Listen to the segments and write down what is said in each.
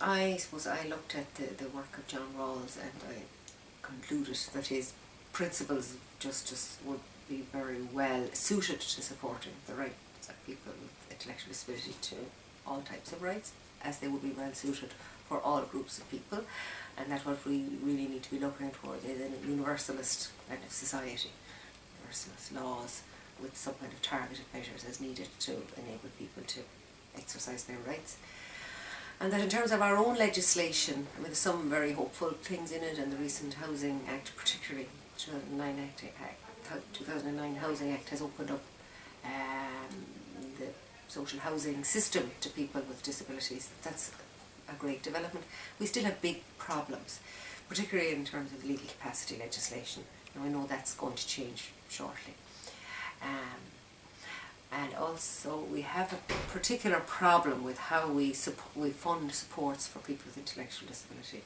I suppose I looked at the work of John Rawls, and I concluded that his principles of justice would be very well suited to supporting the rights of people with intellectual disability to all types of rights, as they would be well suited for all groups of people, and that what we really need to be looking toward is a universalist kind of society, universalist laws with some kind of targeted measures as needed to enable people to exercise their rights. And that in terms of our own legislation, I mean, there's some very hopeful things in it, and the recent Housing Act, particularly 2009 Housing Act, has opened up the social housing system to people with disabilities. That's a great development. We still have big problems, particularly in terms of legal capacity legislation, and we know that's going to change shortly. And also we have a particular problem with how we fund supports for people with intellectual disability,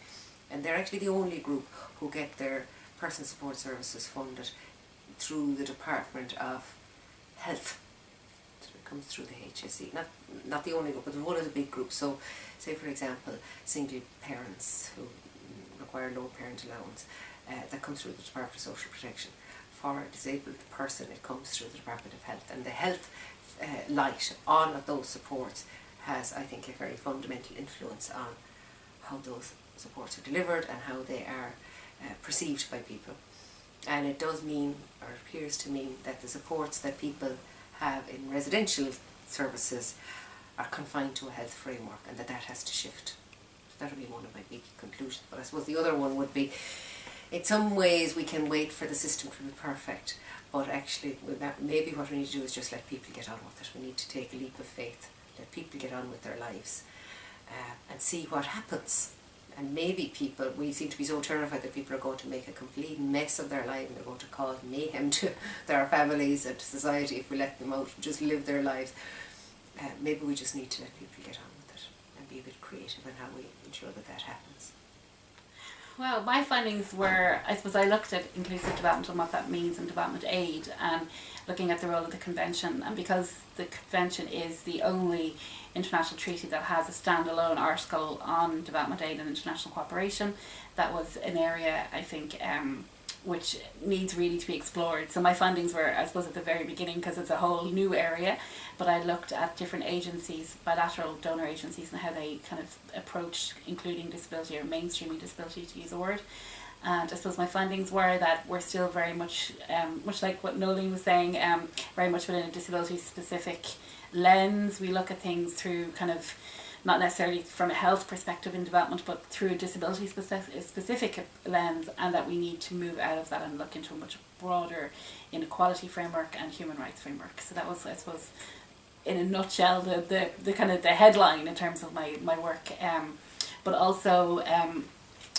and they're actually the only group who get their personal support services funded through the Department of Health. So it comes through the HSE, not the only group, but one of the big groups. So say for example single parents who require low parent allowance, that comes through the Department of Social Protection. For a disabled person, it comes through the Department of Health, and the health light on those supports has, I think, a very fundamental influence on how those supports are delivered and how they are perceived by people. And it does mean, or appears to mean, that the supports that people have in residential services are confined to a health framework, and that has to shift. So that would be one of my big conclusions. But I suppose the other one would be, in some ways we can wait for the system to be perfect, but actually maybe what we need to do is just let people get on with it. We need to take a leap of faith, let people get on with their lives, and see what happens. And maybe we seem to be so terrified that people are going to make a complete mess of their life and they're going to cause mayhem to their families and to society if we let them out and just live their lives. Maybe we just need to let people get on with it and be a bit creative in how we ensure that happens. Well, my findings were, I suppose I looked at inclusive development and what that means in development aid, and looking at the role of the convention, and because the convention is the only international treaty that has a standalone article on development aid and international cooperation, that was an area I think which needs really to be explored. So my findings were, I suppose, at the very beginning, because it's a whole new area, but I looked at different agencies, bilateral donor agencies, and how they kind of approach including disability or mainstreaming disability, to use a word. And I suppose my findings were that we're still very much, much like what Noelin was saying, very much within a disability specific lens. We look at things through kind of, not necessarily from a health perspective in development, but through a disability specific lens, and that we need to move out of that and look into a much broader inequality framework and human rights framework. So that was, I suppose, in a nutshell, the kind of the headline in terms of my work, but also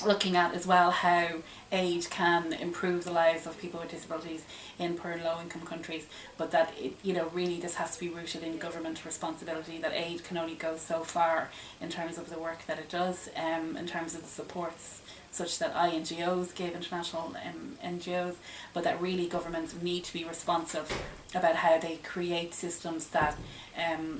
looking at as well how aid can improve the lives of people with disabilities in poor and low income countries, but that it, really this has to be rooted in government responsibility, that aid can only go so far in terms of the work that it does, in terms of the supports such that INGOs give, international NGOs, but that really governments need to be responsive about how they create systems that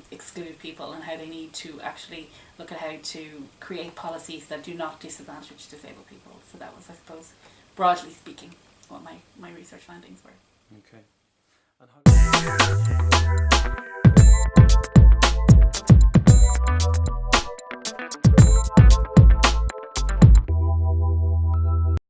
exclude people, and how they need to actually look at how to create policies that do not disadvantage disabled people. So that was, I suppose, broadly speaking, what my research findings were. Okay. And how